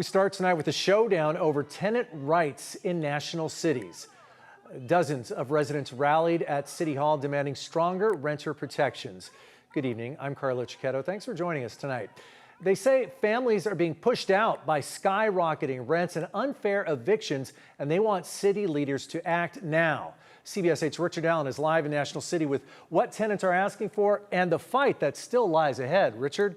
We start tonight with a showdown over tenant rights in national cities. Dozens of residents rallied at City Hall demanding stronger renter protections. Good evening, I'm Carlo Cicchetto. Thanks for joining us tonight. They say families are being pushed out by skyrocketing rents and unfair evictions, and they want city leaders to act now. CBS 8's Richard Allen is live in National City with what tenants are asking for and the fight that still lies ahead. Richard?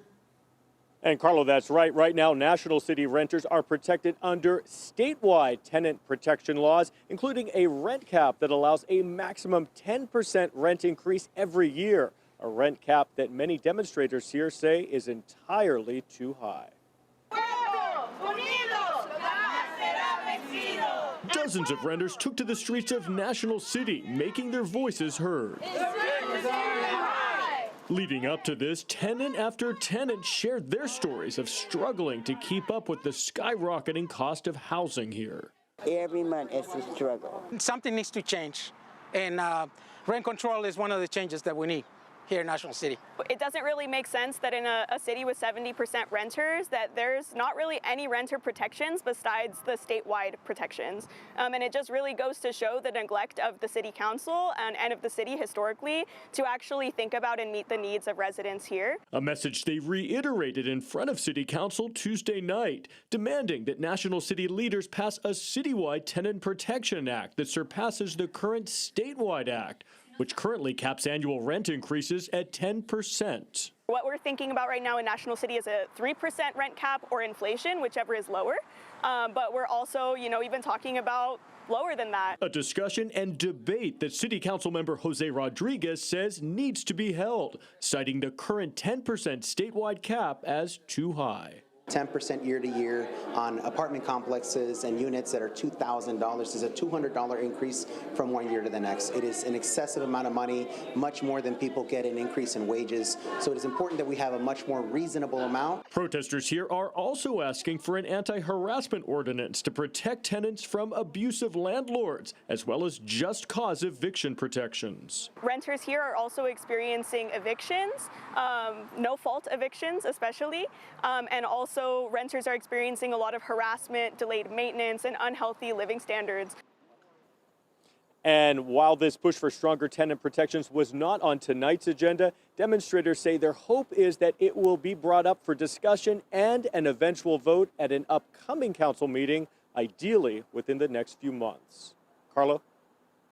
And Carlo, that's right. Right now, National City renters are protected under statewide tenant protection laws, including a rent cap that allows a maximum 10% rent increase every year. A rent cap that many demonstrators here say is entirely too high. Dozens of renters took to the streets of National City, making their voices heard. Leading up to this, tenant after tenant shared their stories of struggling to keep up with the skyrocketing cost of housing here. Every month it's a struggle. Something needs to change, and rent control is one of the changes that we need here in National City. It doesn't really make sense that in a city with 70% renters that there's not really any renter protections besides the statewide protections. And it just really goes to show the neglect of the city council and of the city historically to actually think about and meet the needs of residents here. A message they reiterated in front of City Council Tuesday night, demanding that National City leaders pass a citywide Tenant Protection Act that surpasses the current statewide act, which currently caps annual rent increases at 10%. What we're thinking about right now in National City is a 3% rent cap or inflation, whichever is lower. But we're also, even talking about lower than that. A discussion and debate that City Council member Jose Rodriguez says needs to be held, citing the current 10% statewide cap as too high. 10% year to year on apartment complexes and units that are $2,000 is a $200 increase from one year to the next. It is an excessive amount of money, much more than people get an increase in wages. So it is important that we have a much more reasonable amount. Protesters here are also asking for an anti-harassment ordinance to protect tenants from abusive landlords, as well as just cause eviction protections. Renters here are also experiencing evictions, no-fault evictions especially, and also renters are experiencing a lot of harassment, delayed maintenance, and unhealthy living standards. And while this push for stronger tenant protections was not on tonight's agenda, demonstrators say their hope is that it will be brought up for discussion and an eventual vote at an upcoming council meeting, ideally within the next few months. Carlo?